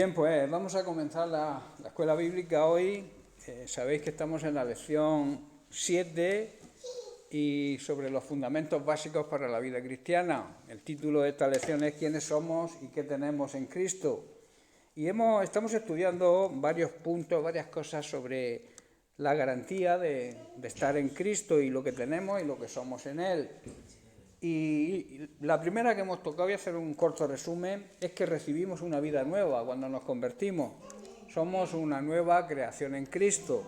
Bien, pues vamos a comenzar la escuela bíblica hoy. Sabéis que estamos en la lección 7 y sobre los fundamentos básicos para la vida cristiana. El título de esta lección es ¿Quiénes somos y qué tenemos en Cristo? Y estamos estudiando varios puntos, varias cosas sobre la garantía de estar en Cristo y lo que tenemos y lo que somos en Él. Y la primera que hemos tocado, voy a hacer un corto resumen, es que recibimos una vida nueva cuando nos convertimos. Somos una nueva creación en Cristo.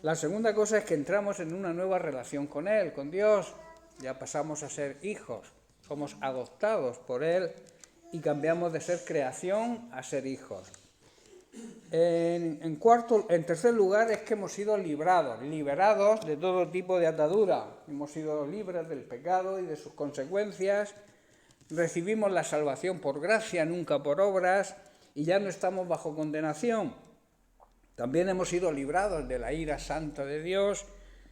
La segunda cosa es que entramos en una nueva relación con Él, con Dios. Ya pasamos a ser hijos, somos adoptados por Él y cambiamos de ser creación a ser hijos. En tercer lugar es que hemos sido liberados de todo tipo de atadura. Hemos sido libres del pecado y de sus consecuencias. Recibimos la salvación por gracia, nunca por obras, y ya no estamos bajo condenación. También hemos sido librados de la ira santa de Dios,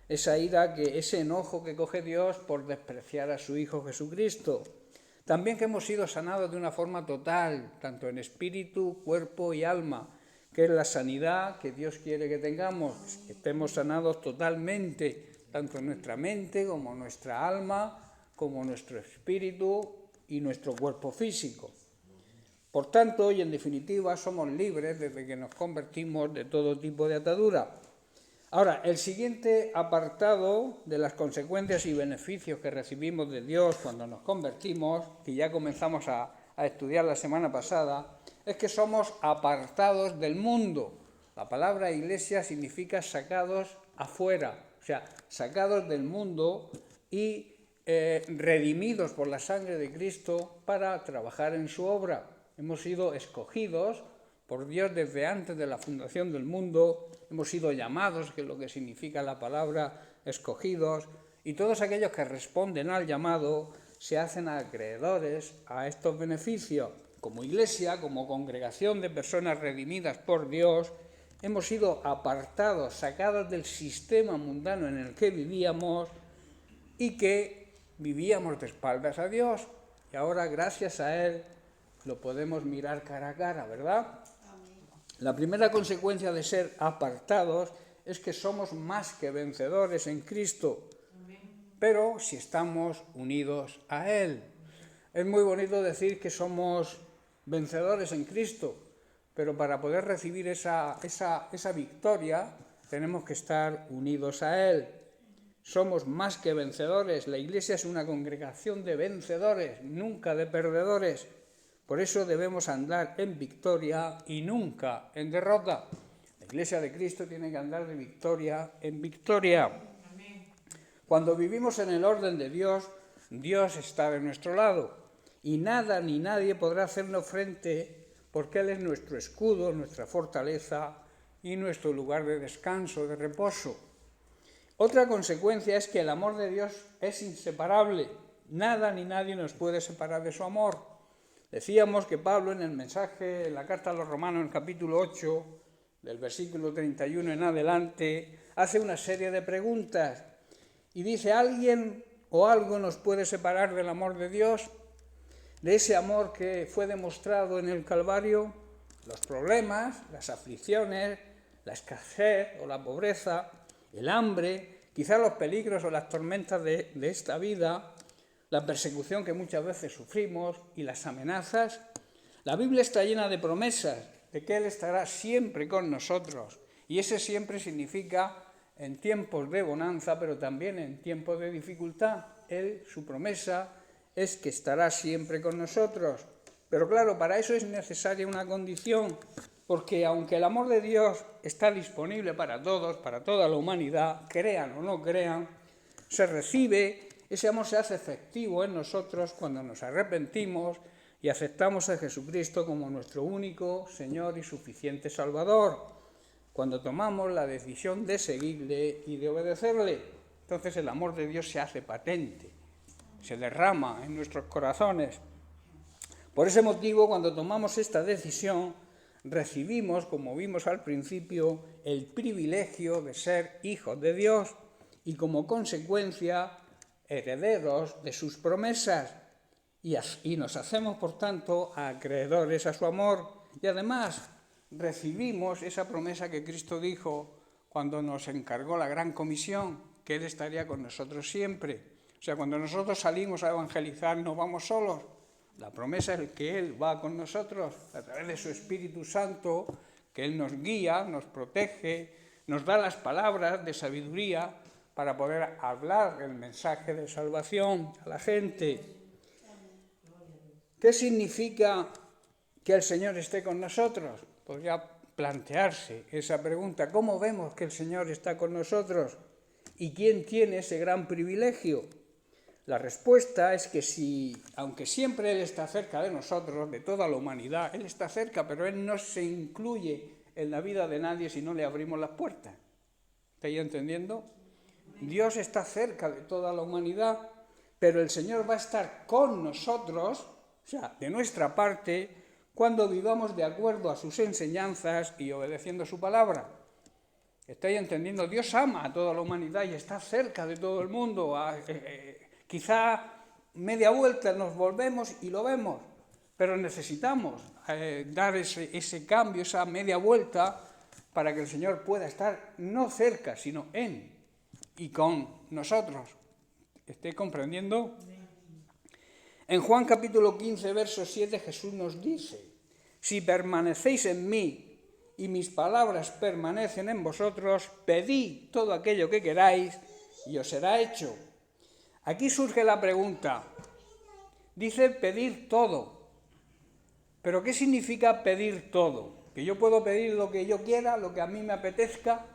ese enojo que coge Dios por despreciar a su Hijo Jesucristo. También que hemos sido sanados de una forma total, tanto en espíritu, cuerpo y alma, que es la sanidad que Dios quiere que tengamos, que estemos sanados totalmente, tanto en nuestra mente como nuestra alma, como nuestro espíritu y nuestro cuerpo físico. Por tanto, y en definitiva, somos libres desde que nos convertimos de todo tipo de atadura. Ahora, el siguiente apartado de las consecuencias y beneficios que recibimos de Dios cuando nos convertimos, que ya comenzamos a estudiar la semana pasada, es que somos apartados del mundo. La palabra iglesia significa sacados afuera, o sea, sacados del mundo y redimidos por la sangre de Cristo para trabajar en su obra. Hemos sido escogidos por Dios desde antes de la fundación del mundo, hemos sido llamados, que es lo que significa la palabra escogidos, y todos aquellos que responden al llamado se hacen acreedores a estos beneficios. Como iglesia, como congregación de personas redimidas por Dios, hemos sido apartados, sacados del sistema mundano en el que vivíamos y que vivíamos de espaldas a Dios. Y ahora, gracias a Él, lo podemos mirar cara a cara, ¿verdad? La primera consecuencia de ser apartados es que somos más que vencedores en Cristo, pero si estamos unidos a Él. Es muy bonito decir que somos vencedores en Cristo, pero para poder recibir esa victoria tenemos que estar unidos a Él. Somos más que vencedores. La Iglesia es una congregación de vencedores, nunca de perdedores. Por eso debemos andar en victoria y nunca en derrota. La Iglesia de Cristo tiene que andar de victoria en victoria. Amén. Cuando vivimos en el orden de Dios, Dios está de nuestro lado y nada ni nadie podrá hacernos frente porque Él es nuestro escudo, nuestra fortaleza y nuestro lugar de descanso, de reposo. Otra consecuencia es que el amor de Dios es inseparable. Nada ni nadie nos puede separar de su amor. Decíamos que Pablo en el mensaje, en la carta a los Romanos, en el capítulo 8, del versículo 31 en adelante, hace una serie de preguntas y dice, ¿alguien o algo nos puede separar del amor de Dios? De ese amor que fue demostrado en el Calvario, los problemas, las aflicciones, la escasez o la pobreza, el hambre, quizás los peligros o las tormentas de esta vida, la persecución que muchas veces sufrimos y las amenazas. La Biblia está llena de promesas de que Él estará siempre con nosotros y ese siempre significa en tiempos de bonanza, pero también en tiempos de dificultad. Él, su promesa es que estará siempre con nosotros. Pero claro, para eso es necesaria una condición, porque aunque el amor de Dios está disponible para todos, para toda la humanidad, crean o no crean, se recibe. Ese amor se hace efectivo en nosotros cuando nos arrepentimos y aceptamos a Jesucristo como nuestro único Señor y suficiente Salvador. Cuando tomamos la decisión de seguirle y de obedecerle, entonces el amor de Dios se hace patente, se derrama en nuestros corazones. Por ese motivo, cuando tomamos esta decisión, recibimos, como vimos al principio, el privilegio de ser hijos de Dios y como consecuencia herederos de sus promesas y nos hacemos, por tanto, acreedores a su amor. y además recibimos esa promesa que Cristo dijo cuando nos encargó la gran comisión, que Él estaría con nosotros siempre. O sea, cuando nosotros salimos a evangelizar no vamos solos. La promesa es que Él va con nosotros a través de su Espíritu Santo, que Él nos guía, nos protege, nos da las palabras de sabiduría para poder hablar el mensaje de salvación a la gente. ¿Qué significa que el Señor esté con nosotros? Podría plantearse esa pregunta. ¿Cómo vemos que el Señor está con nosotros? ¿Y quién tiene ese gran privilegio? La respuesta es que aunque siempre Él está cerca de nosotros, de toda la humanidad, Él está cerca, pero Él no se incluye en la vida de nadie si no le abrimos las puertas. ¿Estáis entendiendo? Dios está cerca de toda la humanidad, pero el Señor va a estar con nosotros, o sea, de nuestra parte, cuando vivamos de acuerdo a sus enseñanzas y obedeciendo su palabra. ¿Estáis entendiendo? Dios ama a toda la humanidad y está cerca de todo el mundo. Quizá media vuelta nos volvemos y lo vemos, pero necesitamos dar ese cambio, esa media vuelta, para que el Señor pueda estar no cerca, sino en y con nosotros. ¿Estáis comprendiendo? En Juan capítulo 15, verso 7, Jesús nos dice: si permanecéis en mí y mis palabras permanecen en vosotros, pedid todo aquello que queráis y os será hecho. Aquí surge la pregunta. Dice pedir todo. ¿Pero qué significa pedir todo? ¿Que yo puedo pedir lo que yo quiera, lo que a mí me apetezca?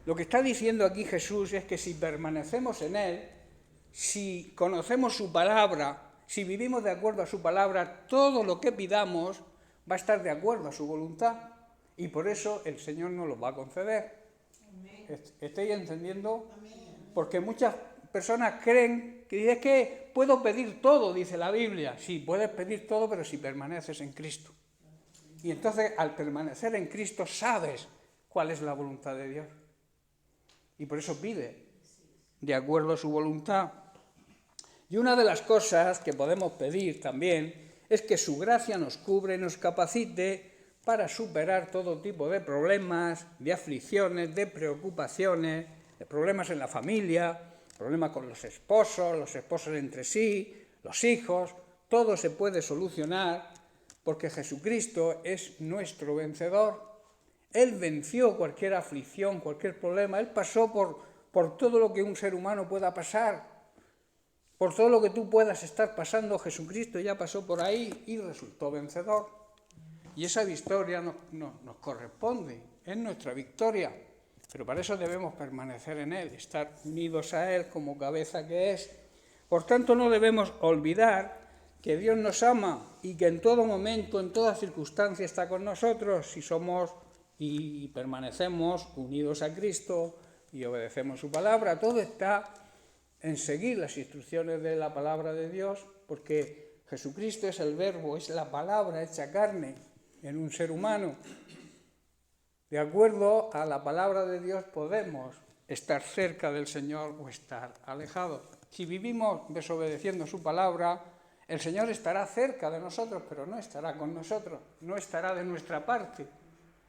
Lo que está diciendo aquí Jesús es que si permanecemos en Él, si conocemos su palabra, si vivimos de acuerdo a su palabra, todo lo que pidamos va a estar de acuerdo a su voluntad. Y por eso el Señor nos lo va a conceder. ¿Estáis entendiendo? Porque muchas personas creen que es que puedo pedir todo, dice la Biblia. Sí, puedes pedir todo, pero si permaneces en Cristo. Y entonces, al permanecer en Cristo, sabes cuál es la voluntad de Dios. Y por eso pide, de acuerdo a su voluntad. Y una de las cosas que podemos pedir también es que su gracia nos cubre y nos capacite para superar todo tipo de problemas, de aflicciones, de preocupaciones, de problemas en la familia, problemas con los esposos entre sí, los hijos. Todo se puede solucionar porque Jesucristo es nuestro vencedor. Él venció cualquier aflicción, cualquier problema. Él pasó por todo lo que un ser humano pueda pasar, por todo lo que tú puedas estar pasando. Jesucristo ya pasó por ahí y resultó vencedor. Y esa victoria nos corresponde, es nuestra victoria. Pero para eso debemos permanecer en Él, estar unidos a Él como cabeza que es. Por tanto, no debemos olvidar que Dios nos ama y que en todo momento, en toda circunstancia está con nosotros si somos y permanecemos unidos a Cristo y obedecemos su palabra. Todo está en seguir las instrucciones de la palabra de Dios, porque Jesucristo es el verbo, es la palabra hecha carne en un ser humano. De acuerdo a la palabra de Dios podemos estar cerca del Señor o estar alejados. Si vivimos desobedeciendo su palabra, el Señor estará cerca de nosotros, pero no estará con nosotros, no estará de nuestra parte.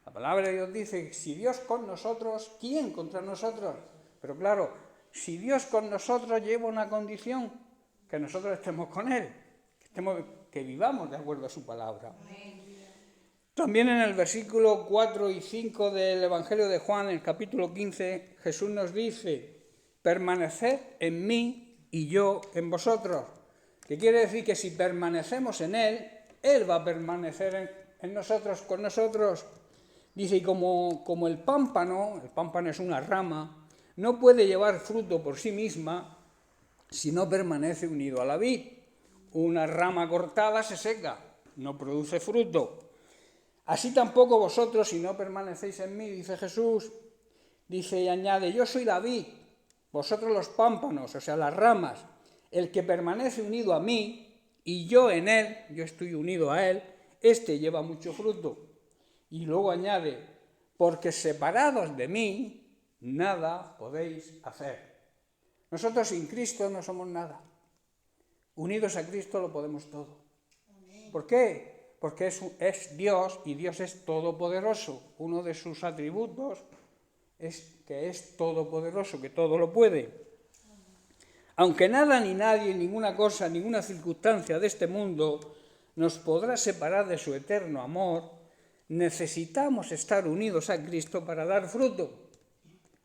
La palabra de Dios dice, si Dios con nosotros, ¿quién contra nosotros? Pero claro, si Dios con nosotros lleva una condición, que nosotros estemos con Él, que vivamos de acuerdo a su palabra. También en el versículo 4 y 5 del Evangelio de Juan, en el capítulo 15, Jesús nos dice, permaneced en mí y yo en vosotros. Que quiere decir que si permanecemos en Él, Él va a permanecer en nosotros, con nosotros. Dice, y como el pámpano es una rama, no puede llevar fruto por sí misma si no permanece unido a la vid. Una rama cortada se seca, no produce fruto. Así tampoco vosotros, si no permanecéis en mí, dice Jesús. Dice y añade, yo soy la vid, vosotros los pámpanos, o sea, las ramas. El que permanece unido a mí y yo en él, yo estoy unido a él, este lleva mucho fruto. Y luego añade, porque separados de mí, nada podéis hacer. Nosotros sin Cristo no somos nada. Unidos a Cristo lo podemos todo. ¿Por qué? porque es Dios y Dios es todopoderoso. Uno de sus atributos es que es todopoderoso, que todo lo puede. Aunque nada ni nadie, ninguna cosa, ninguna circunstancia de este mundo nos podrá separar de su eterno amor, necesitamos estar unidos a Cristo para dar fruto.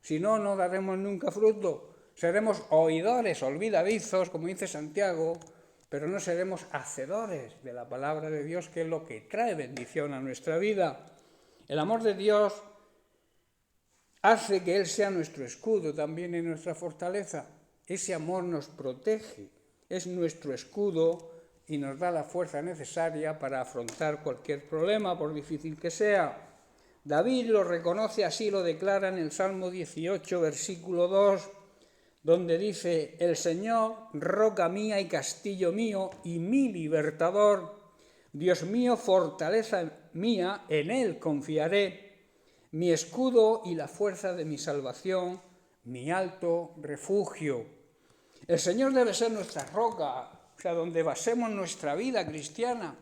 Si no, no daremos nunca fruto. Seremos oidores olvidadizos, como dice Santiago, pero no seremos hacedores de la palabra de Dios, que es lo que trae bendición a nuestra vida. El amor de Dios hace que Él sea nuestro escudo también en nuestra fortaleza. Ese amor nos protege, es nuestro escudo y nos da la fuerza necesaria para afrontar cualquier problema, por difícil que sea. David lo reconoce, así lo declara en el Salmo 18, versículo 2, donde dice: el Señor, roca mía y castillo mío y mi libertador, Dios mío, fortaleza mía, en Él confiaré, mi escudo y la fuerza de mi salvación, mi alto refugio. El Señor debe ser nuestra roca, o sea, donde basemos nuestra vida cristiana,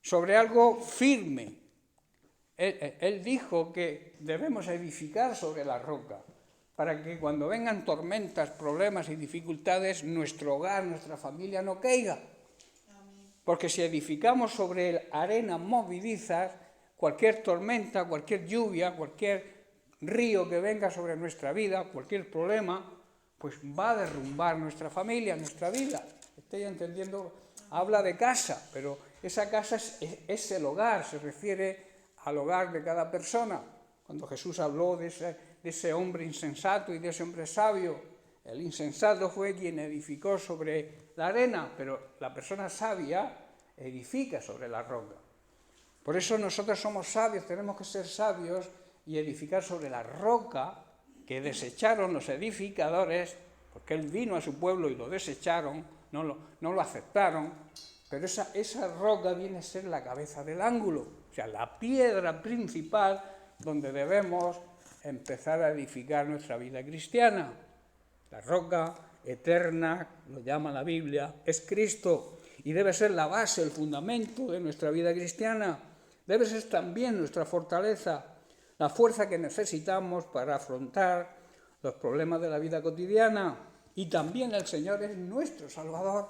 sobre algo firme. Él dijo que debemos edificar sobre la roca, para que cuando vengan tormentas, problemas y dificultades, nuestro hogar, nuestra familia no caiga. Porque si edificamos sobre arenas movedizas, cualquier tormenta, cualquier lluvia, cualquier río que venga sobre nuestra vida, cualquier problema, pues va a derrumbar nuestra familia, nuestra vida. Estoy entendiendo, habla de casa, pero esa casa es el hogar, se refiere al hogar de cada persona. Cuando Jesús habló de ese hombre insensato y de ese hombre sabio, el insensato fue quien edificó sobre la arena, pero la persona sabia edifica sobre la roca. Por eso nosotros somos sabios, tenemos que ser sabios y edificar sobre la roca que desecharon los edificadores, porque Él vino a su pueblo y lo desecharon, no lo aceptaron, pero esa roca viene a ser la cabeza del ángulo, o sea, la piedra principal donde debemos empezar a edificar nuestra vida cristiana. La roca eterna, lo llama la Biblia, es Cristo y debe ser la base, el fundamento de nuestra vida cristiana. Debe ser también nuestra fortaleza, la fuerza que necesitamos para afrontar los problemas de la vida cotidiana. Y también el Señor es nuestro Salvador.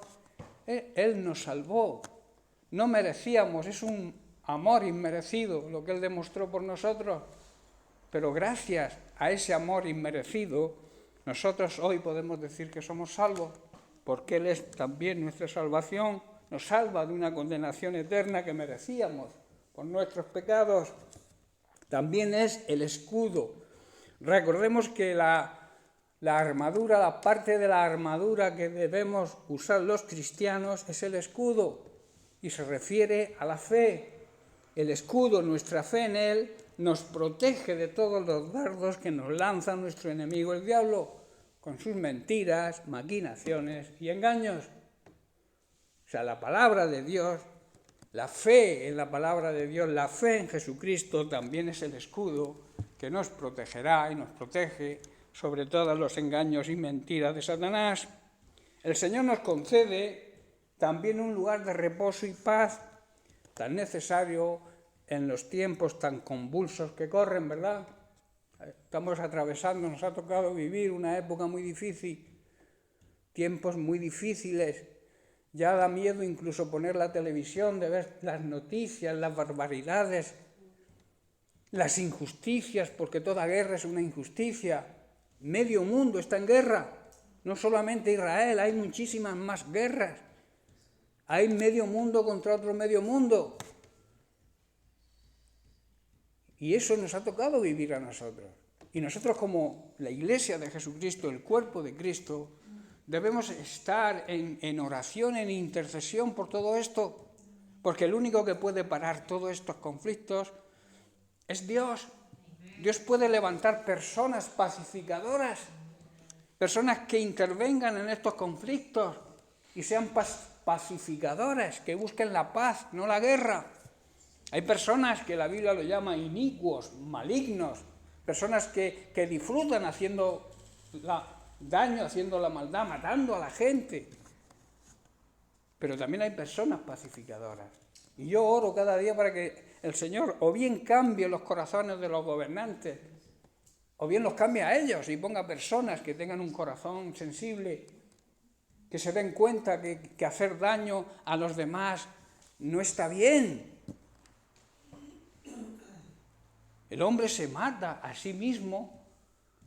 Él nos salvó. No merecíamos, es un amor inmerecido lo que Él demostró por nosotros. Pero gracias a ese amor inmerecido, nosotros hoy podemos decir que somos salvos, porque Él es también nuestra salvación. Nos salva de una condenación eterna que merecíamos por nuestros pecados. También es el escudo. Recordemos que la armadura, la parte de la armadura que debemos usar los cristianos es el escudo y se refiere a la fe. El escudo, nuestra fe en Él, nos protege de todos los dardos que nos lanza nuestro enemigo el diablo, con sus mentiras, maquinaciones y engaños. O sea, la palabra de Dios, la fe en la palabra de Dios, la fe en Jesucristo también es el escudo que nos protegerá y nos protege sobre todos los engaños y mentiras de Satanás. El Señor nos concede también un lugar de reposo y paz tan necesario en los tiempos tan convulsos que corren, ¿verdad? Estamos atravesando, nos ha tocado vivir una época muy difícil, tiempos muy difíciles. Ya da miedo incluso poner la televisión, de ver las noticias, las barbaridades, las injusticias, porque toda guerra es una injusticia. Medio mundo está en guerra, no solamente Israel, hay muchísimas más guerras. Hay medio mundo contra otro medio mundo. Y eso nos ha tocado vivir a nosotros. Y nosotros, como la Iglesia de Jesucristo, el cuerpo de Cristo, debemos estar en oración, en intercesión por todo esto, porque el único que puede parar todos estos conflictos es Dios. Dios puede levantar personas pacificadoras, personas que intervengan en estos conflictos y sean pacificadoras, que busquen la paz, no la guerra. Hay personas que la Biblia lo llama inicuos, malignos, personas que disfrutan haciendo daño, haciendo la maldad, matando a la gente. Pero también hay personas pacificadoras. Y yo oro cada día para que el Señor o bien cambie los corazones de los gobernantes, o bien los cambie a ellos y ponga personas que tengan un corazón sensible, que se den cuenta que hacer daño a los demás no está bien. El hombre se mata a sí mismo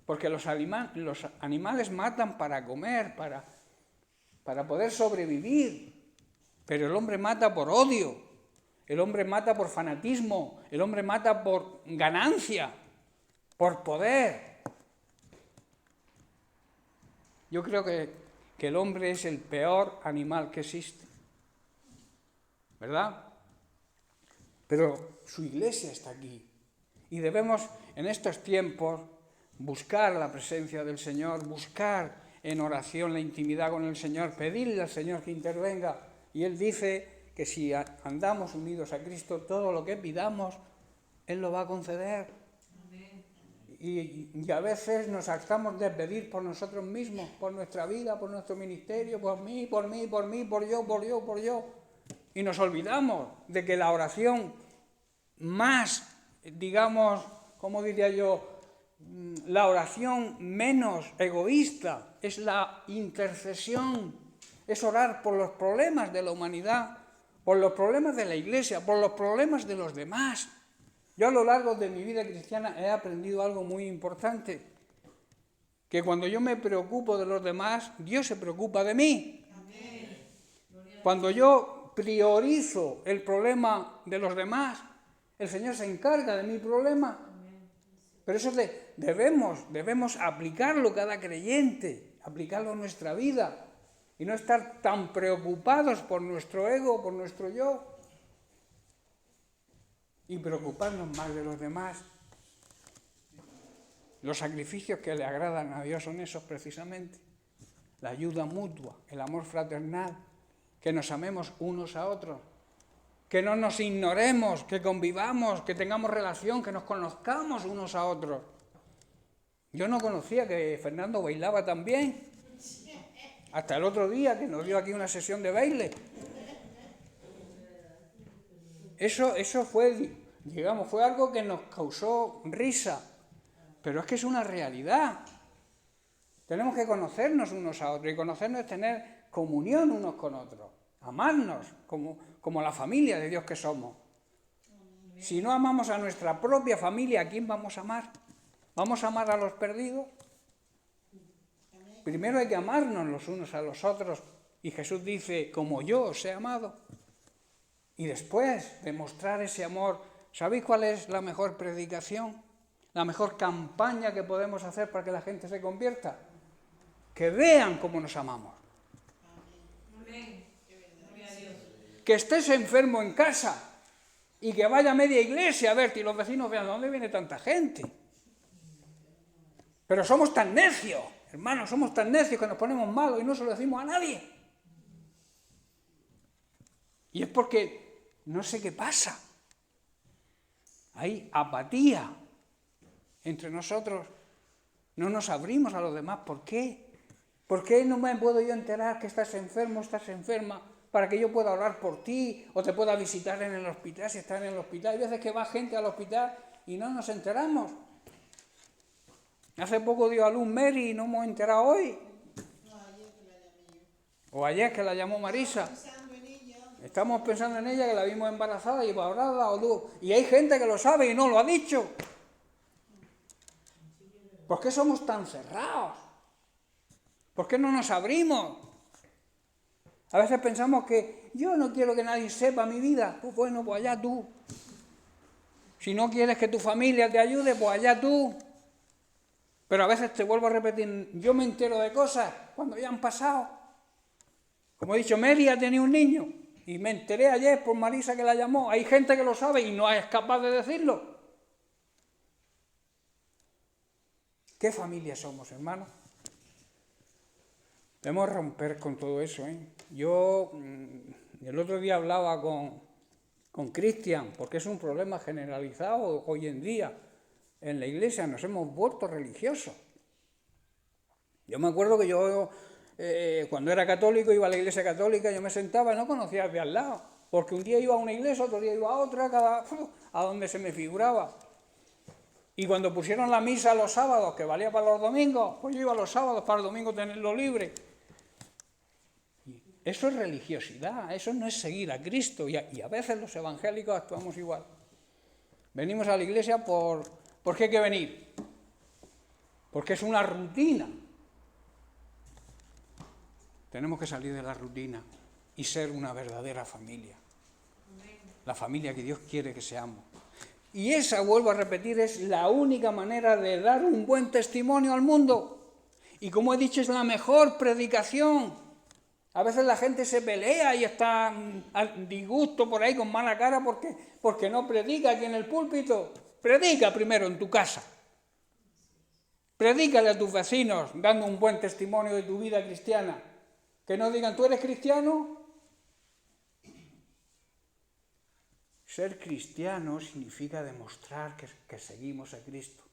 porque los animales matan para comer, para poder sobrevivir, pero el hombre mata por odio, el hombre mata por fanatismo, el hombre mata por ganancia, por poder. Yo creo que el hombre es el peor animal que existe, ¿verdad? Pero su iglesia está aquí y debemos en estos tiempos buscar la presencia del Señor, buscar en oración la intimidad con el Señor, pedirle al Señor que intervenga. Y Él dice que si andamos unidos a Cristo, todo lo que pidamos, Él lo va a conceder. Y a veces nos hartamos de pedir por nosotros mismos, por nuestra vida, por nuestro ministerio, por mí, por yo. Y nos olvidamos de que la oración más, digamos, ¿cómo diría yo? La oración menos egoísta es la intercesión, es orar por los problemas de la humanidad, por los problemas de la iglesia, por los problemas de los demás. Yo a lo largo de mi vida cristiana he aprendido algo muy importante, que cuando yo me preocupo de los demás, Dios se preocupa de mí. Cuando yo priorizo el problema de los demás, el Señor se encarga de mi problema. Pero eso debemos aplicarlo cada creyente, aplicarlo en nuestra vida y no estar tan preocupados por nuestro ego, por nuestro yo, y preocuparnos más de los demás. Los sacrificios que le agradan a Dios son esos precisamente: la ayuda mutua, el amor fraternal, que nos amemos unos a otros, que no nos ignoremos, que convivamos, que tengamos relación, que nos conozcamos unos a otros. Yo no conocía que Fernando bailaba tan bien, hasta el otro día que nos dio aquí una sesión de baile. Eso fue, digamos, fue algo que nos causó risa, pero es que es una realidad. Tenemos que conocernos unos a otros, y conocernos es tener comunión unos con otros, amarnos como la familia de Dios que somos. Si no amamos a nuestra propia familia, ¿a quién vamos a amar? ¿Vamos a amar a los perdidos? Primero hay que amarnos los unos a los otros, y Jesús dice, como yo os he amado. Y después demostrar ese amor. ¿Sabéis cuál es la mejor predicación? La mejor campaña que podemos hacer para que la gente se convierta. Que vean cómo nos amamos. Amén. Que estés enfermo en casa y que vaya media iglesia a verte y los vecinos vean, ¿de dónde viene tanta gente? Pero somos tan necios, hermanos, somos tan necios que nos ponemos malos y no se lo decimos a nadie. Y es porque no sé qué pasa. Hay apatía entre nosotros. No nos abrimos a los demás. ¿Por qué? ¿Por qué no me puedo yo enterar que estás enfermo, estás enferma, para que yo pueda orar por ti o te pueda visitar en el hospital si estás en el hospital? Hay veces que va gente al hospital y no nos enteramos. Hace poco dio a luz Mary y no hemos enterado hoy. O ayer que la llamó Marisa. Estamos pensando en ella, que la vimos embarazada y ahora ha dado luz. Y hay gente que lo sabe y no lo ha dicho. ¿Por qué somos tan cerrados? ¿Por qué no nos abrimos? A veces pensamos que yo no quiero que nadie sepa mi vida. Pues bueno, pues allá tú. Si no quieres que tu familia te ayude, pues allá tú. Pero a veces te vuelvo a repetir, yo me entero de cosas cuando ya han pasado. Como he dicho, Mary ha tenido un niño y me enteré ayer por Marisa que la llamó. Hay gente que lo sabe y no es capaz de decirlo. ¿Qué familia somos, hermanos? Debemos romper con todo eso, ¿eh? Yo el otro día hablaba con Cristian, porque es un problema generalizado hoy en día. En la iglesia nos hemos vuelto religiosos. Yo me acuerdo que yo, cuando era católico, iba a la iglesia católica, yo me sentaba y no conocía al de al lado. porque un día iba a una iglesia, otro día iba a otra, a donde se me figuraba. Y cuando pusieron la misa los sábados, que valía para los domingos, pues yo iba los sábados para el domingo tenerlo libre. Eso es religiosidad, eso no es seguir a Cristo. Y a veces los evangélicos actuamos igual. Venimos a la iglesia ¿por qué hay que venir? Porque es una rutina. Tenemos que salir de la rutina y ser una verdadera familia. La familia que Dios quiere que seamos. Y esa, vuelvo a repetir, es la única manera de dar un buen testimonio al mundo. Y como he dicho, es la mejor predicación. A veces la gente se pelea y está a disgusto por ahí con mala cara porque no predica aquí en el púlpito. Predica primero en tu casa. Predícale a tus vecinos dando un buen testimonio de tu vida cristiana. Que no digan, ¿tú eres cristiano? Ser cristiano significa demostrar que seguimos a Cristo.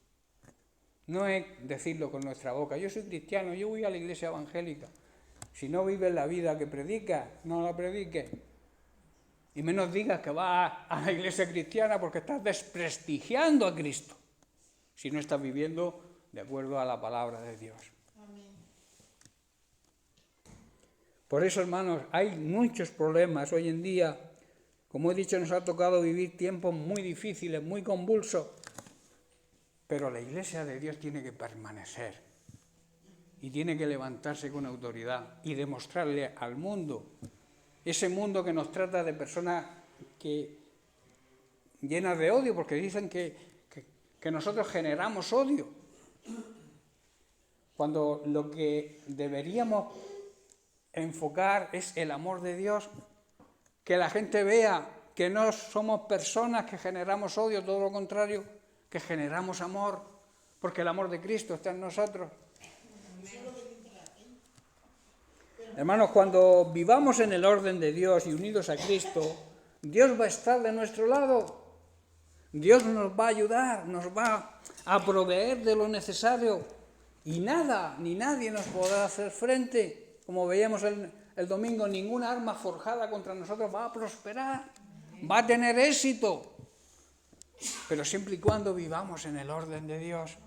No es decirlo con nuestra boca, yo soy cristiano, yo voy a la iglesia evangélica. Si no vives la vida que predicas, no la prediques. Y menos digas que vas a la iglesia cristiana porque estás desprestigiando a Cristo. Si no estás viviendo de acuerdo a la palabra de Dios. Amén. Por eso, hermanos, hay muchos problemas hoy en día. Como he dicho, nos ha tocado vivir tiempos muy difíciles, muy convulsos, pero la iglesia de Dios tiene que permanecer y tiene que levantarse con autoridad y demostrarle al mundo, ese mundo que nos trata de personas llenas de odio, porque dicen que nosotros generamos odio, cuando lo que deberíamos enfocar es el amor de Dios. Que la gente vea que no somos personas que generamos odio, todo lo contrario, que generamos amor, porque el amor de Cristo está en nosotros. Hermanos, cuando vivamos en el orden de Dios y unidos a Cristo, Dios va a estar de nuestro lado. Dios nos va a ayudar, nos va a proveer de lo necesario y nada ni nadie nos podrá hacer frente. Como veíamos el domingo, ninguna arma forjada contra nosotros va a prosperar, va a tener éxito, pero siempre y cuando vivamos en el orden de Dios.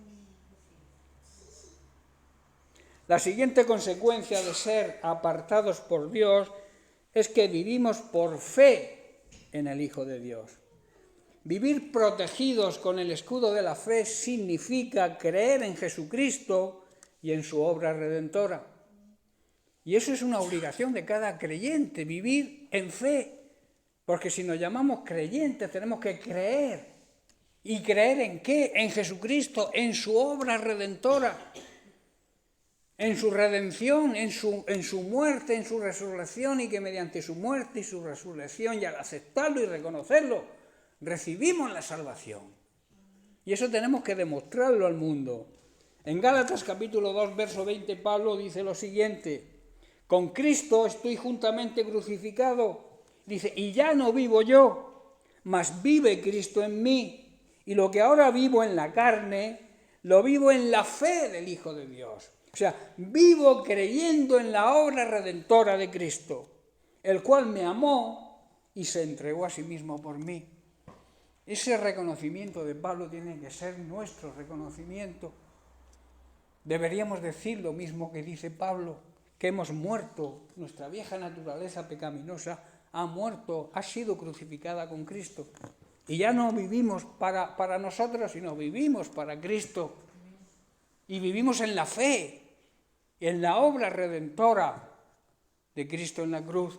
La siguiente consecuencia de ser apartados por Dios es que vivimos por fe en el Hijo de Dios. Vivir protegidos con el escudo de la fe significa creer en Jesucristo y en su obra redentora. Y eso es una obligación de cada creyente, vivir en fe. Porque si nos llamamos creyentes tenemos que creer. ¿Y creer en qué? En Jesucristo, en su obra redentora, en su redención, en su muerte, en su resurrección, y que mediante su muerte y su resurrección, y al aceptarlo y reconocerlo, recibimos la salvación. Y eso tenemos que demostrarlo al mundo. En Gálatas capítulo 2, verso 20, Pablo dice lo siguiente: con Cristo estoy juntamente crucificado, dice, y ya no vivo yo, mas vive Cristo en mí, y lo que ahora vivo en la carne, lo vivo en la fe del Hijo de Dios. O sea, vivo creyendo en la obra redentora de Cristo, el cual me amó y se entregó a sí mismo por mí. Ese reconocimiento de Pablo tiene que ser nuestro reconocimiento. Deberíamos decir lo mismo que dice Pablo, que hemos muerto, nuestra vieja naturaleza pecaminosa ha muerto, ha sido crucificada con Cristo. Y ya no vivimos para nosotros, sino vivimos para Cristo. Y vivimos en la fe, en la obra redentora de Cristo en la cruz.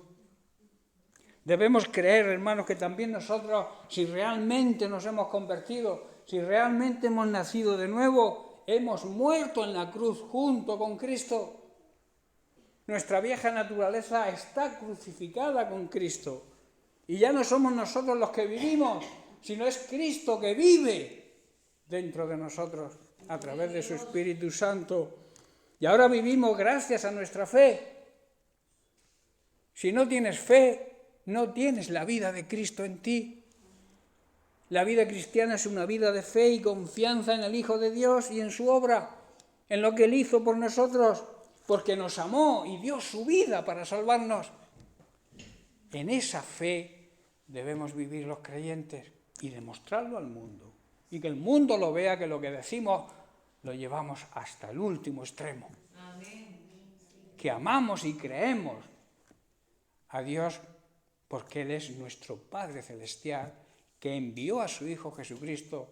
Debemos creer, hermanos, que también nosotros, si realmente nos hemos convertido, si realmente hemos nacido de nuevo, hemos muerto en la cruz junto con Cristo. Nuestra vieja naturaleza está crucificada con Cristo. Y ya no somos nosotros los que vivimos, sino es Cristo que vive dentro de nosotros a través de su Espíritu Santo. Y ahora vivimos gracias a nuestra fe. Si no tienes fe, no tienes la vida de Cristo en ti. La vida cristiana es una vida de fe y confianza en el Hijo de Dios y en su obra, en lo que Él hizo por nosotros, porque nos amó y dio su vida para salvarnos. En esa fe debemos vivir los creyentes y demostrarlo al mundo. Y que el mundo lo vea, que lo que decimos lo llevamos hasta el último extremo. Amén. Que amamos y creemos a Dios porque Él es nuestro Padre Celestial, que envió a su Hijo Jesucristo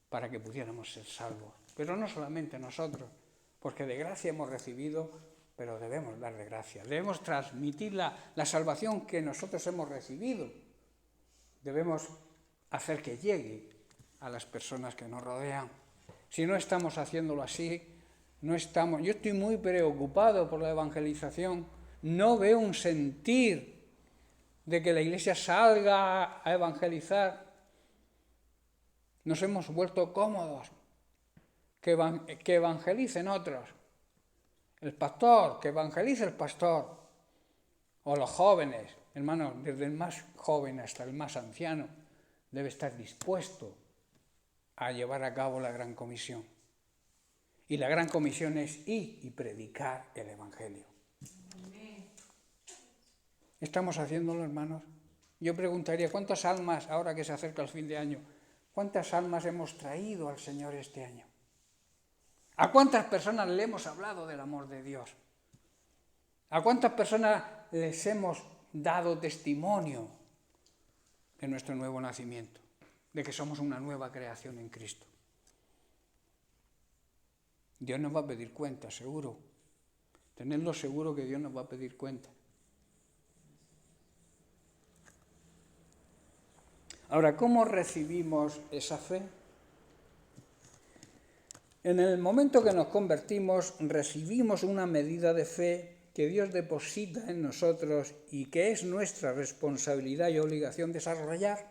para que pudiéramos ser salvos. Pero no solamente nosotros, porque de gracia hemos recibido, pero debemos dar de gracia. Debemos transmitir la salvación que nosotros hemos recibido. Debemos hacer que llegue a las personas que nos rodean. Si no estamos haciéndolo así, no estamos. Yo estoy muy preocupado por la evangelización. No veo un sentir de que la Iglesia salga a evangelizar. Nos hemos vuelto cómodos. Que evangelicen otros. El pastor, que evangelice el pastor. O los jóvenes, hermanos, desde el más joven hasta el más anciano, debe estar dispuesto a llevar a cabo la Gran Comisión. Y la Gran Comisión es ir y predicar el Evangelio. ¿Estamos haciéndolo, hermanos? Yo preguntaría, ¿cuántas almas, ahora que se acerca el fin de año, cuántas almas hemos traído al Señor este año? ¿A cuántas personas le hemos hablado del amor de Dios? ¿A cuántas personas les hemos dado testimonio de nuestro nuevo nacimiento? De que somos una nueva creación en Cristo. Dios nos va a pedir cuenta, seguro. Tenedlo seguro que Dios nos va a pedir cuenta. Ahora, ¿cómo recibimos esa fe? En el momento que nos convertimos, recibimos una medida de fe que Dios deposita en nosotros y que es nuestra responsabilidad y obligación desarrollar.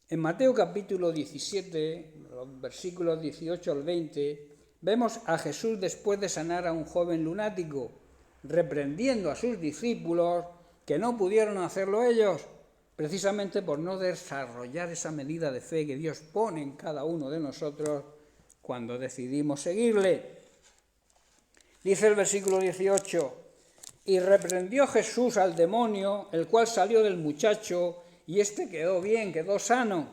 En Mateo capítulo 17, los versículos 18 al 20, vemos a Jesús después de sanar a un joven lunático, reprendiendo a sus discípulos que no pudieron hacerlo ellos, precisamente por no desarrollar esa medida de fe que Dios pone en cada uno de nosotros cuando decidimos seguirle. Dice el versículo 18, y reprendió Jesús al demonio, el cual salió del muchacho, y éste quedó bien, quedó sano.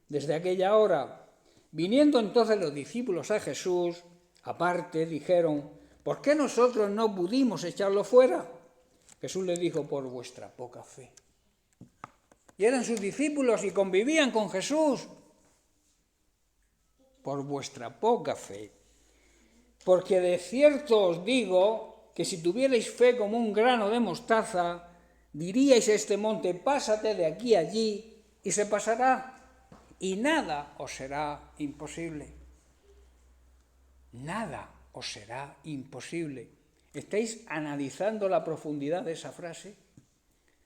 Desde aquella hora, viniendo entonces los discípulos a Jesús, aparte, dijeron, ¿por qué nosotros no pudimos echarlo fuera? Jesús les dijo, por vuestra poca fe. Y eran sus discípulos y convivían con Jesús. Por vuestra poca fe. Porque de cierto os digo que si tuvierais fe como un grano de mostaza, diríais a este monte, pásate de aquí a allí, y se pasará, y nada os será imposible. Nada os será imposible. ¿Estáis analizando la profundidad de esa frase?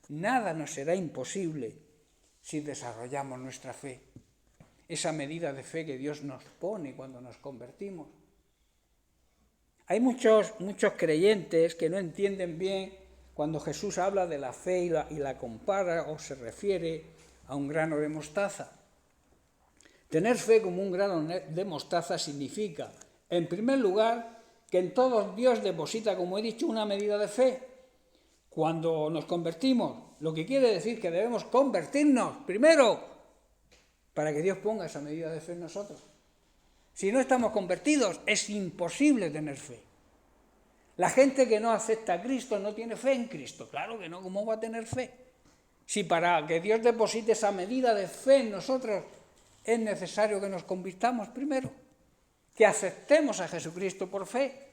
Nada nos será imposible si desarrollamos nuestra fe. Esa medida de fe que Dios nos pone cuando nos convertimos. Hay muchos creyentes que no entienden bien cuando Jesús habla de la fe y la compara o se refiere a un grano de mostaza. Tener fe como un grano de mostaza significa, en primer lugar, que en todos Dios deposita, como he dicho, una medida de fe. Cuando nos convertimos, lo que quiere decir que debemos convertirnos primero para que Dios ponga esa medida de fe en nosotros. Si no estamos convertidos, es imposible tener fe. La gente que no acepta a Cristo no tiene fe en Cristo. Claro que no, ¿cómo va a tener fe? Si para que Dios deposite esa medida de fe en nosotros es necesario que nos convirtamos primero, que aceptemos a Jesucristo por fe.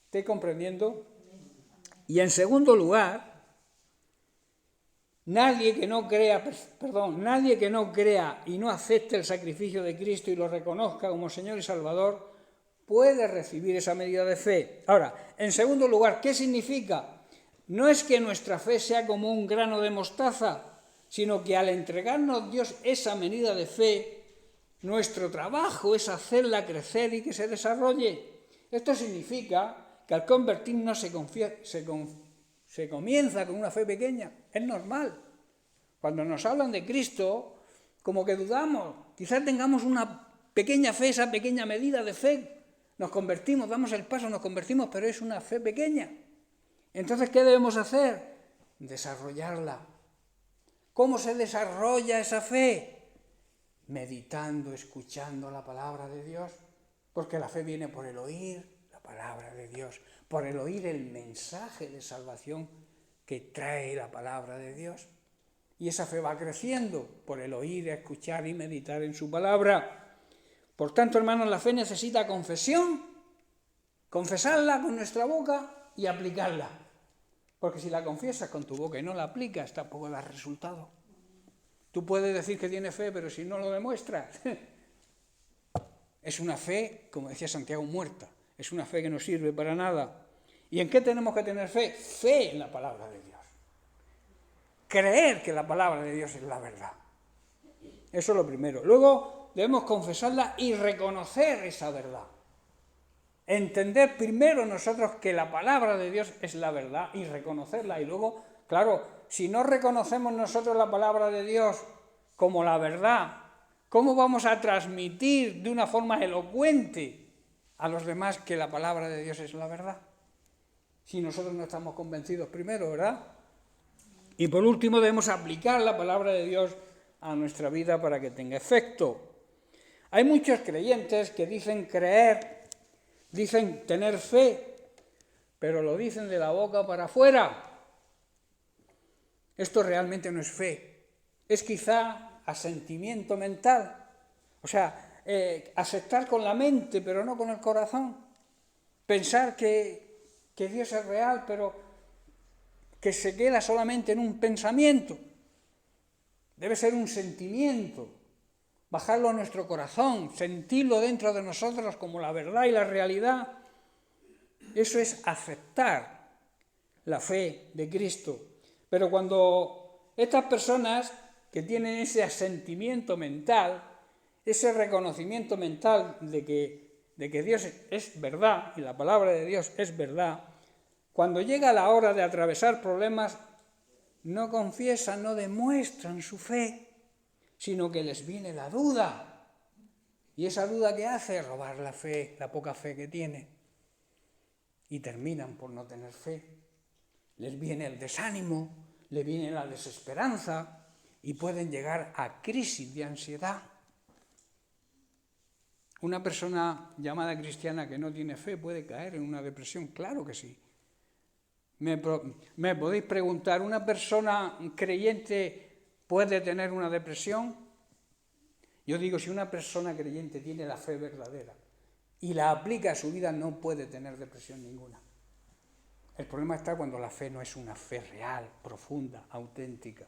¿Estoy comprendiendo? Y en segundo lugar, nadie que no crea y no acepte el sacrificio de Cristo y lo reconozca como Señor y Salvador, puede recibir esa medida de fe. Ahora, en segundo lugar, ¿qué significa? No es que nuestra fe sea como un grano de mostaza, sino que al entregarnos Dios esa medida de fe, nuestro trabajo es hacerla crecer y que se desarrolle. Esto significa que al convertirnos se comienza con una fe pequeña. Es normal. Cuando nos hablan de Cristo, como que dudamos. Quizás tengamos una pequeña fe, esa pequeña medida de fe. Nos convertimos, damos el paso, nos convertimos, pero es una fe pequeña. Entonces, ¿qué debemos hacer? Desarrollarla. ¿Cómo se desarrolla esa fe? Meditando, escuchando la palabra de Dios, porque la fe viene por el oír la palabra de Dios, por el oír el mensaje de salvación que trae la palabra de Dios. Y esa fe va creciendo por el oír, escuchar y meditar en su palabra. Por tanto, hermanos, la fe necesita confesión, confesarla con nuestra boca y aplicarla. Porque si la confiesas con tu boca y no la aplicas, tampoco da resultado. Tú puedes decir que tienes fe, pero si no lo demuestras, es una fe, como decía Santiago, muerta. Es una fe que no sirve para nada. ¿Y en qué tenemos que tener fe? Fe en la palabra de Dios. Creer que la palabra de Dios es la verdad. Eso es lo primero. Luego debemos confesarla y reconocer esa verdad. Entender primero nosotros que la palabra de Dios es la verdad y reconocerla. Y luego, claro, si no reconocemos nosotros la palabra de Dios como la verdad, ¿cómo vamos a transmitir de una forma elocuente a los demás que la palabra de Dios es la verdad? Si nosotros no estamos convencidos primero, ¿verdad? Y por último debemos aplicar la palabra de Dios a nuestra vida para que tenga efecto. Hay muchos creyentes que dicen creer, dicen tener fe, pero lo dicen de la boca para afuera. Esto realmente no es fe, es quizá asentimiento mental, o sea, aceptar con la mente pero no con el corazón, pensar que Dios es real pero que se queda solamente en un pensamiento. Debe ser un sentimiento, bajarlo a nuestro corazón, sentirlo dentro de nosotros como la verdad y la realidad. Eso es aceptar la fe de Cristo. Pero cuando estas personas que tienen ese asentimiento mental, ese reconocimiento mental de que Dios es verdad y la palabra de Dios es verdad, cuando llega la hora de atravesar problemas, no confiesan, no demuestran su fe, sino que les viene la duda. ¿Y esa duda qué hace? Robar la fe, la poca fe que tienen. Y terminan por no tener fe. Les viene el desánimo, les viene la desesperanza y pueden llegar a crisis de ansiedad. Una persona llamada cristiana que no tiene fe puede caer en una depresión, claro que sí. Me podéis preguntar, ¿una persona creyente puede tener una depresión? Yo digo, si una persona creyente tiene la fe verdadera y la aplica a su vida, no puede tener depresión ninguna. El problema está cuando la fe no es una fe real, profunda, auténtica.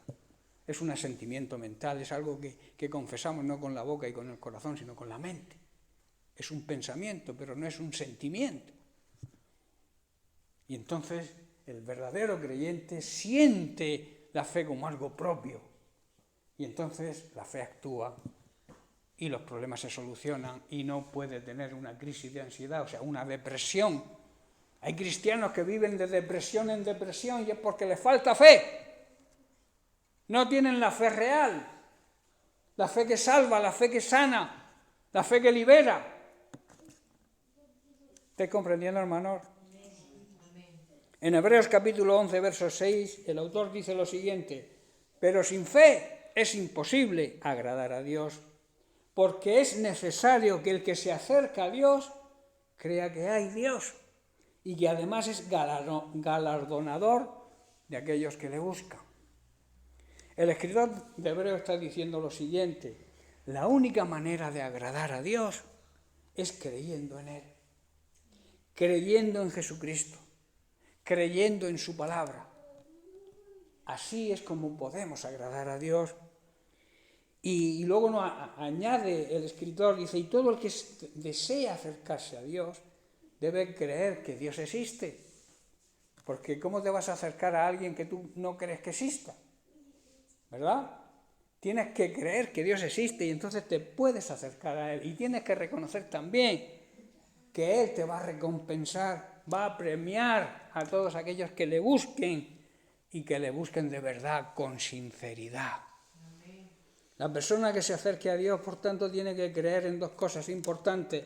Es un asentimiento mental, es algo que confesamos no con la boca y con el corazón, sino con la mente. Es un pensamiento, pero no es un sentimiento. Y entonces el verdadero creyente siente la fe como algo propio. Y entonces la fe actúa y los problemas se solucionan y no puede tener una crisis de ansiedad, o sea, una depresión. Hay cristianos que viven de depresión en depresión y es porque les falta fe. No tienen la fe real, la fe que salva, la fe que sana, la fe que libera. ¿Estáis comprendiendo, hermanos? En Hebreos capítulo 11, verso 6, el autor dice lo siguiente: pero sin fe es imposible agradar a Dios, porque es necesario que el que se acerca a Dios crea que hay Dios y que además es galardonador de aquellos que le buscan. El escritor de Hebreos está diciendo lo siguiente: la única manera de agradar a Dios es creyendo en Él, creyendo en Jesucristo, creyendo en su palabra. Así es como podemos agradar a Dios. Y luego nos añade el escritor, dice, y todo el que desea acercarse a Dios debe creer que Dios existe. Porque ¿cómo te vas a acercar a alguien que tú no crees que exista? ¿Verdad? Tienes que creer que Dios existe y entonces te puedes acercar a Él. Y tienes que reconocer también que Él te va a recompensar, va a premiar a todos aquellos que le busquen y que le busquen de verdad, con sinceridad. Amén. La persona que se acerque a Dios, por tanto, tiene que creer en dos cosas importantes.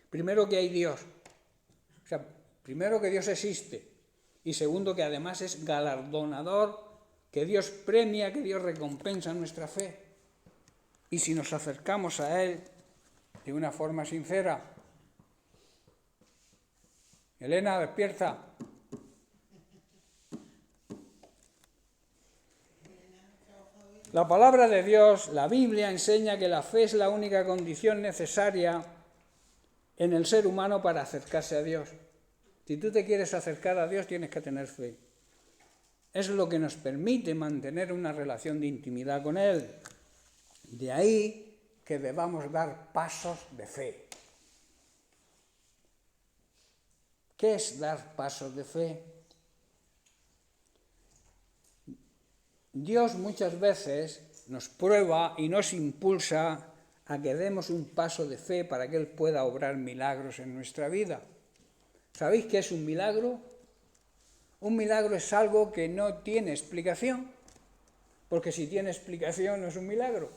Primero, que hay Dios. O sea, primero que Dios existe. Y segundo, que además es galardonador que Dios premia, que Dios recompensa nuestra fe. Y si nos acercamos a Él de una forma sincera. Elena, despierta. La palabra de Dios, la Biblia, enseña que la fe es la única condición necesaria en el ser humano para acercarse a Dios. Si tú te quieres acercar a Dios, tienes que tener fe. Es lo que nos permite mantener una relación de intimidad con Él. De ahí que debamos dar pasos de fe. ¿Qué es dar pasos de fe? Dios muchas veces nos prueba y nos impulsa a que demos un paso de fe para que Él pueda obrar milagros en nuestra vida. ¿Sabéis qué es un milagro? Un milagro es algo que no tiene explicación, porque si tiene explicación no es un milagro.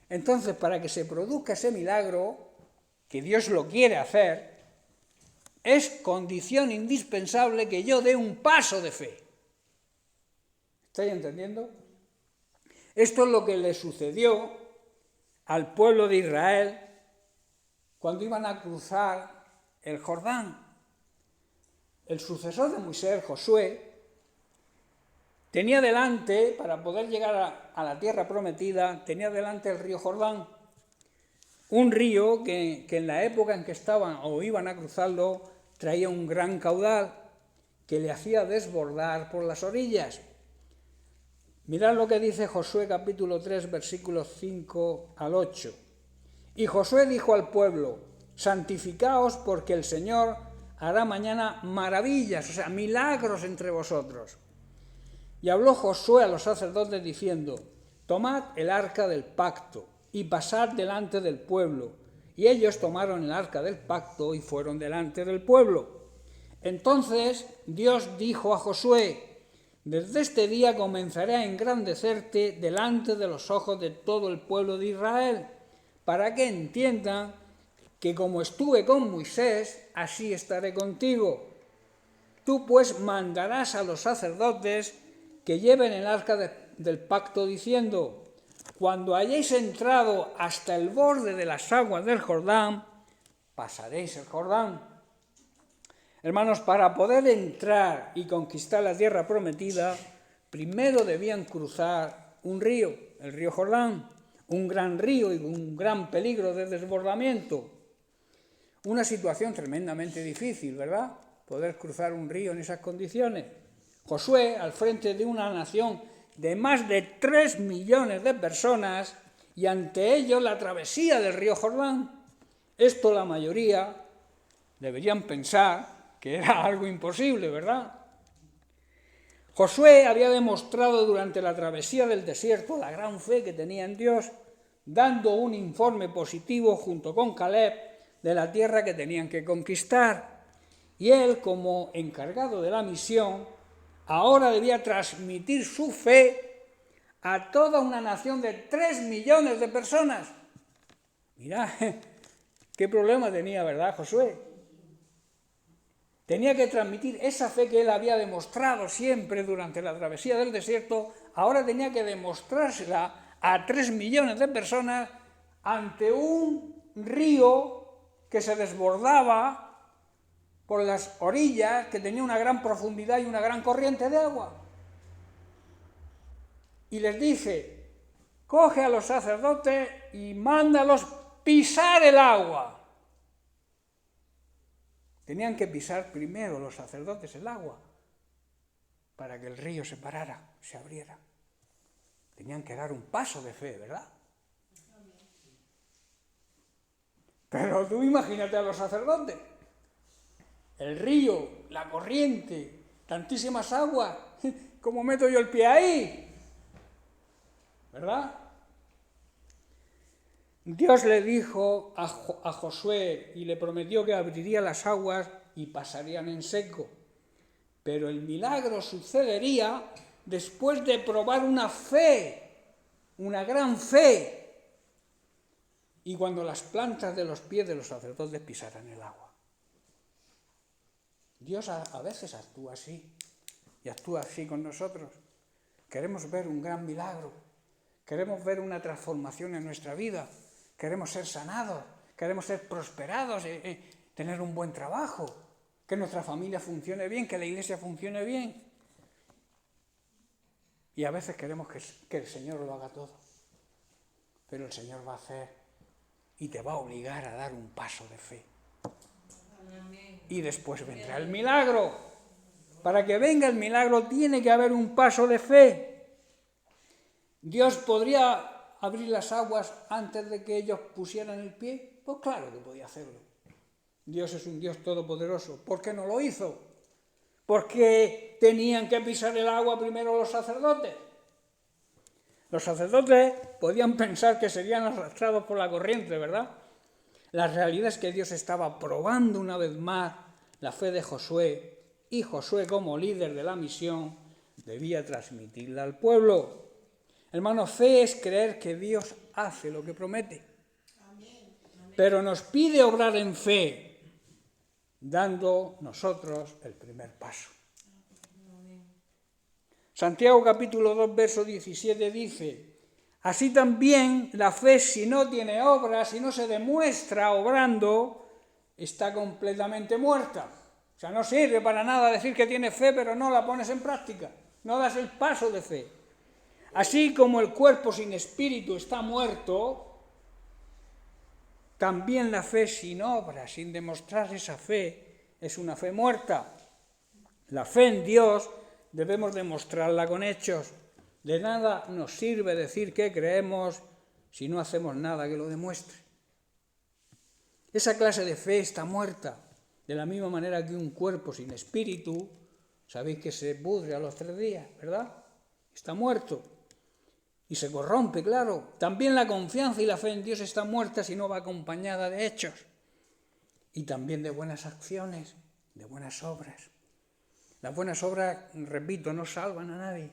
Entonces, para que se produzca ese milagro, que Dios lo quiere hacer, es condición indispensable que yo dé un paso de fe. ¿Estáis entendiendo? Esto es lo que le sucedió al pueblo de Israel cuando iban a cruzar el Jordán. El sucesor de Moisés, Josué, tenía delante, para poder llegar a la tierra prometida, tenía delante el río Jordán. Un río que en la época en que estaban o iban a cruzarlo traía un gran caudal que le hacía desbordar por las orillas. Mirad lo que dice Josué capítulo 3, versículos 5 al 8. Y Josué dijo al pueblo: santificaos porque el Señor hará mañana maravillas, o sea, milagros entre vosotros. Y habló Josué a los sacerdotes diciendo: tomad el arca del pacto y pasad delante del pueblo. Y ellos tomaron el arca del pacto y fueron delante del pueblo. Entonces Dios dijo a Josué: desde este día comenzaré a engrandecerte delante de los ojos de todo el pueblo de Israel, para que entiendan que como estuve con Moisés, así estaré contigo. Tú pues mandarás a los sacerdotes que lleven el arca del pacto diciendo: cuando hayáis entrado hasta el borde de las aguas del Jordán, pasaréis el Jordán. Hermanos, para poder entrar y conquistar la tierra prometida, primero debían cruzar un río, el río Jordán, un gran río y un gran peligro de desbordamiento. Una situación tremendamente difícil, ¿verdad? Poder cruzar un río en esas condiciones. Josué, al frente de una nación de más de 3 millones de personas, y ante ello la travesía del río Jordán. Esto la mayoría deberían pensar que era algo imposible, ¿verdad? Josué había demostrado durante la travesía del desierto la gran fe que tenía en Dios, dando un informe positivo junto con Caleb de la tierra que tenían que conquistar. Y él, como encargado de la misión, ahora debía transmitir su fe a toda una nación de 3 millones de personas. Mirad, qué problema tenía, ¿verdad, Josué? Tenía que transmitir esa fe que él había demostrado siempre durante la travesía del desierto, ahora tenía que demostrársela a 3 millones de personas ante un río que se desbordaba por las orillas, que tenía una gran profundidad y una gran corriente de agua. Y les dice: coge a los sacerdotes y mándalos pisar el agua. Tenían que pisar primero los sacerdotes el agua para que el río se parara, se abriera. Tenían que dar un paso de fe, ¿verdad? Pero tú imagínate a los sacerdotes. El río, la corriente, tantísimas aguas. ¿Cómo meto yo el pie ahí? ¿Verdad? Dios le dijo a Josué y le prometió que abriría las aguas y pasarían en seco. Pero el milagro sucedería después de probar una fe, una gran fe. Y cuando las plantas de los pies de los sacerdotes pisaran el agua. Dios a veces actúa así, y actúa así con nosotros. Queremos ver un gran milagro. Queremos ver una transformación en nuestra vida. Queremos ser sanados. Queremos ser prosperados, tener un buen trabajo. Que nuestra familia funcione bien, que la iglesia funcione bien. Y a veces queremos que el Señor lo haga todo. Pero el Señor va a hacer y te va a obligar a dar un paso de fe. Y después vendrá el milagro. Para que venga el milagro tiene que haber un paso de fe. ¿Dios podría abrir las aguas antes de que ellos pusieran el pie? Pues claro que podía hacerlo. Dios es un Dios todopoderoso. ¿Por qué no lo hizo? ¿Porque tenían que pisar el agua primero los sacerdotes? Los sacerdotes podían pensar que serían arrastrados por la corriente, ¿verdad? La realidad es que Dios estaba probando una vez más la fe de Josué, y Josué, como líder de la misión, debía transmitirla al pueblo. Hermano, fe es creer que Dios hace lo que promete. Pero nos pide obrar en fe, dando nosotros el primer paso. Santiago capítulo 2, verso 17 dice: así también la fe, si no tiene obras, si no se demuestra obrando, está completamente muerta. O sea, no sirve para nada decir que tienes fe, pero no la pones en práctica, no das el paso de fe. Así como el cuerpo sin espíritu está muerto, también la fe sin obras, sin demostrar esa fe, es una fe muerta. La fe en Dios debemos demostrarla con hechos. De nada nos sirve decir que creemos si no hacemos nada que lo demuestre. Esa clase de fe está muerta, de la misma manera que un cuerpo sin espíritu, sabéis que se pudre a los 3 días, ¿verdad? Está muerto. Y se corrompe, claro. También la confianza y la fe en Dios está muerta si no va acompañada de hechos. Y también de buenas acciones, de buenas obras. Las buenas obras, repito, no salvan a nadie,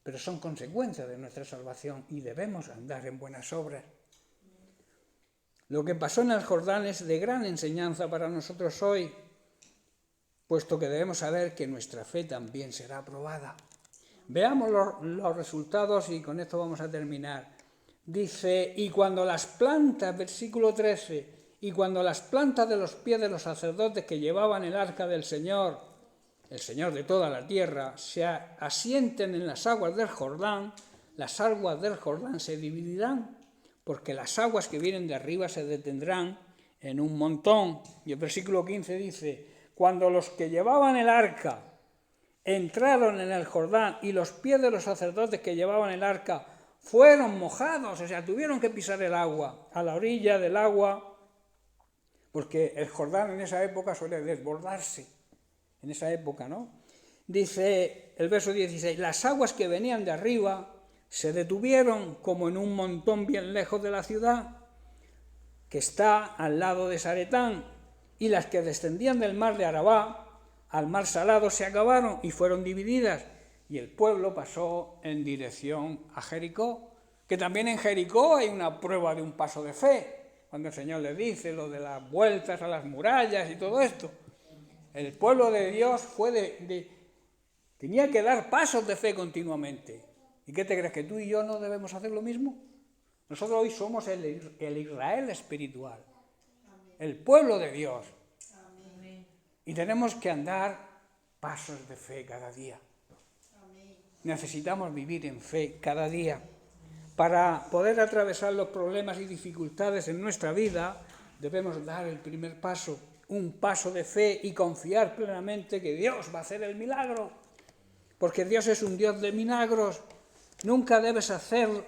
pero son consecuencia de nuestra salvación y debemos andar en buenas obras. Lo que pasó en el Jordán es de gran enseñanza para nosotros hoy, puesto que debemos saber que nuestra fe también será aprobada. Veamos los resultados y con esto vamos a terminar. Dice, y cuando las plantas, versículo 13, y cuando las plantas de los pies de los sacerdotes que llevaban el arca del Señor, el Señor de toda la tierra, se asienten en las aguas del Jordán, las aguas del Jordán se dividirán, porque las aguas que vienen de arriba se detendrán en un montón. Y el versículo 15 dice, cuando los que llevaban el arca entraron en el Jordán y los pies de los sacerdotes que llevaban el arca fueron mojados, o sea, tuvieron que pisar el agua, a la orilla del agua, porque el Jordán en esa época suele desbordarse, en esa época, ¿no? Dice el verso 16, las aguas que venían de arriba se detuvieron como en un montón bien lejos de la ciudad, que está al lado de Saretán, y las que descendían del mar de Arabá, al mar salado se acabaron y fueron divididas, y el pueblo pasó en dirección a Jericó, que también en Jericó hay una prueba de un paso de fe, cuando el Señor le dice lo de las vueltas a las murallas y todo esto. El pueblo de Dios tenía que dar pasos de fe continuamente. ¿Y qué te crees? ¿Que tú y yo no debemos hacer lo mismo? Nosotros hoy somos el Israel espiritual, el pueblo de Dios. Y tenemos que andar pasos de fe cada día. Necesitamos vivir en fe cada día. Para poder atravesar los problemas y dificultades en nuestra vida, debemos dar el primer paso, un paso de fe y confiar plenamente que Dios va a hacer el milagro. Porque Dios es un Dios de milagros. Nunca debes hacerlo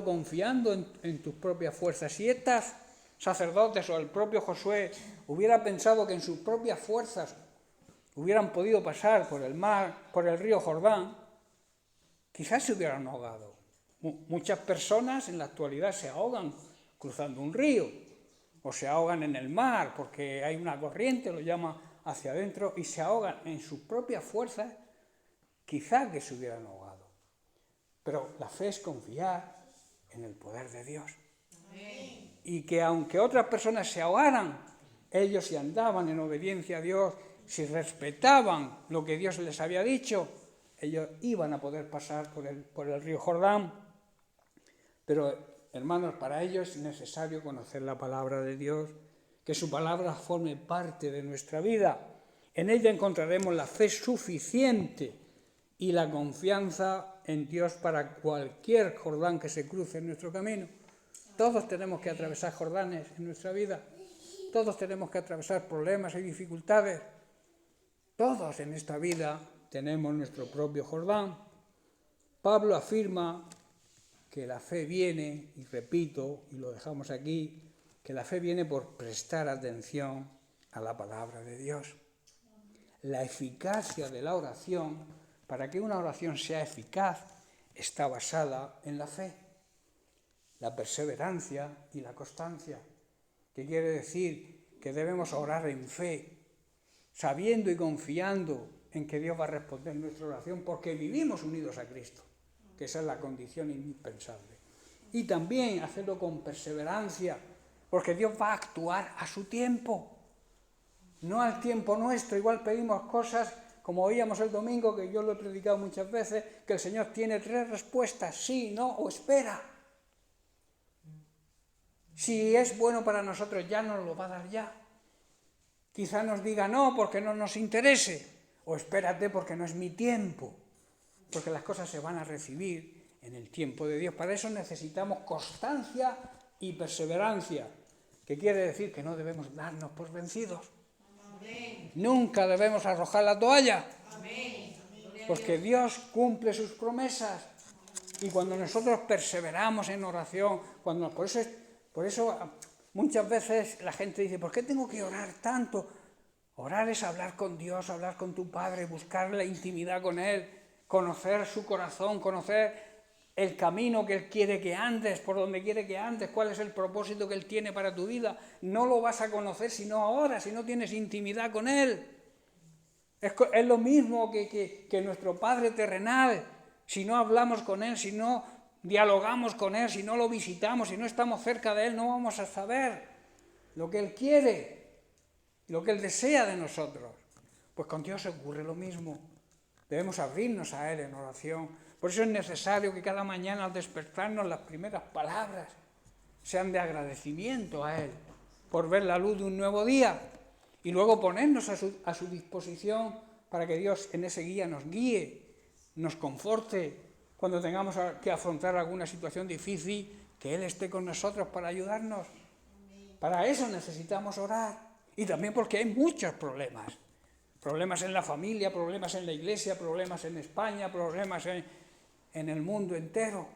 confiando en tus propias fuerzas. Si estos sacerdotes o el propio Josué hubiera pensado que en sus propias fuerzas hubieran podido pasar por el mar, por el río Jordán, quizás se hubieran ahogado. Muchas personas en la actualidad se ahogan cruzando un río o se ahogan en el mar porque hay una corriente, lo llama hacia adentro, y se ahogan en sus propias fuerzas, quizás que se hubieran ahogado. Pero la fe es confiar en el poder de Dios. Amén. Y que aunque otras personas se ahogaran, ellos si andaban en obediencia a Dios, si respetaban lo que Dios les había dicho, ellos iban a poder pasar por el río Jordán, pero hermanos, para ello es necesario conocer la palabra de Dios, que su palabra forme parte de nuestra vida. En ella encontraremos la fe suficiente y la confianza en Dios para cualquier Jordán que se cruce en nuestro camino. Todos tenemos que atravesar Jordanes en nuestra vida. Todos tenemos que atravesar problemas y dificultades. Todos en esta vida tenemos nuestro propio Jordán. Pablo afirma que la fe viene, y repito, y lo dejamos aquí, que la fe viene por prestar atención a la palabra de Dios. La eficacia de la oración, para que una oración sea eficaz, está basada en la fe, la perseverancia y la constancia, que quiere decir que debemos orar en fe, sabiendo y confiando en que Dios va a responder nuestra oración, porque vivimos unidos a Cristo, que esa es la condición indispensable. Y también hacerlo con perseverancia, porque Dios va a actuar a su tiempo, no al tiempo nuestro. Igual pedimos cosas, como oíamos el domingo, que yo lo he predicado muchas veces, que el Señor tiene 3 respuestas, sí, no o espera. Si es bueno para nosotros, ya nos lo va a dar ya. Quizá nos diga no porque no nos interese, o espérate porque no es mi tiempo, porque las cosas se van a recibir en el tiempo de Dios. Para eso necesitamos constancia y perseverancia, que quiere decir que no debemos darnos por vencidos. Amén. Nunca debemos arrojar la toalla, amén, porque Dios cumple sus promesas. Y cuando nosotros perseveramos en oración, por eso muchas veces la gente dice, ¿por qué tengo que orar tanto? Orar es hablar con Dios, hablar con tu Padre, buscar la intimidad con Él, conocer su corazón, conocer el camino que Él quiere que andes, por donde quiere que andes, cuál es el propósito que Él tiene para tu vida. No lo vas a conocer sino ahora, si no tienes intimidad con Él. Es lo mismo que nuestro Padre terrenal. Si no hablamos con Él, si no dialogamos con Él, si no lo visitamos, si no estamos cerca de Él, no vamos a saber lo que Él quiere, lo que Él desea de nosotros. Pues con Dios ocurre lo mismo. Debemos abrirnos a Él en oración. Por eso es necesario que cada mañana al despertarnos las primeras palabras sean de agradecimiento a Él por ver la luz de un nuevo día y luego ponernos a su disposición para que Dios en ese guía nos guíe, nos conforte cuando tengamos que afrontar alguna situación difícil, que Él esté con nosotros para ayudarnos. Para eso necesitamos orar. Y también porque hay muchos problemas. Problemas en la familia, problemas en la iglesia, problemas en España, problemas en el mundo entero.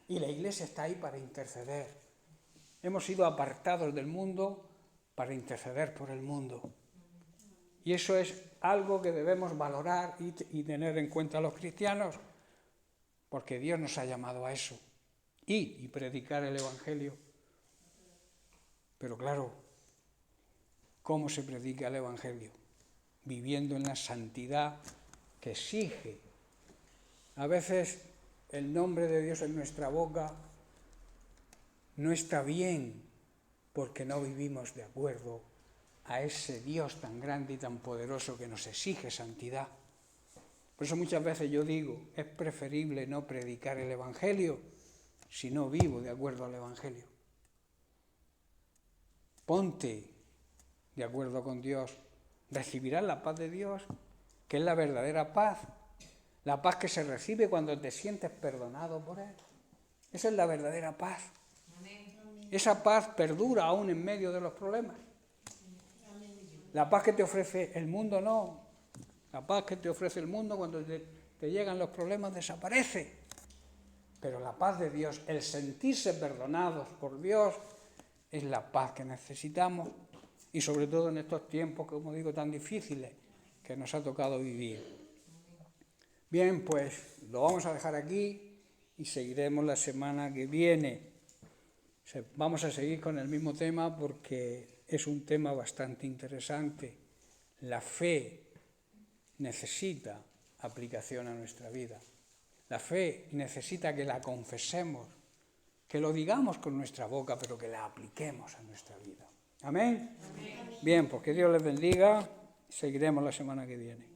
Y la iglesia está ahí para interceder. Hemos sido apartados del mundo para interceder por el mundo. Y eso es algo que debemos valorar y tener en cuenta los cristianos, porque Dios nos ha llamado a eso. Y predicar el Evangelio. Pero claro, ¿cómo se predica el Evangelio? Viviendo en la santidad que exige. A veces el nombre de Dios en nuestra boca no está bien porque no vivimos de acuerdo a ese Dios tan grande y tan poderoso que nos exige santidad. Por eso muchas veces yo digo, es preferible no predicar el Evangelio si no vivo de acuerdo al Evangelio. Ponte de acuerdo con Dios. Recibirás la paz de Dios, que es la verdadera paz. La paz que se recibe cuando te sientes perdonado por Él. Esa es la verdadera paz. Esa paz perdura aún en medio de los problemas. La paz que te ofrece el mundo no. La paz que te ofrece el mundo cuando te llegan los problemas desaparece. Pero la paz de Dios, el sentirse perdonados por Dios, es la paz que necesitamos. Y sobre todo en estos tiempos, como digo, tan difíciles que nos ha tocado vivir. Bien, pues lo vamos a dejar aquí y seguiremos la semana que viene. Vamos a seguir con el mismo tema porque es un tema bastante interesante. La fe necesita aplicación a nuestra vida. La fe necesita que la confesemos, que lo digamos con nuestra boca, pero que la apliquemos a nuestra vida. ¿Amén? Amén. Bien, pues que Dios les bendiga. Seguiremos la semana que viene.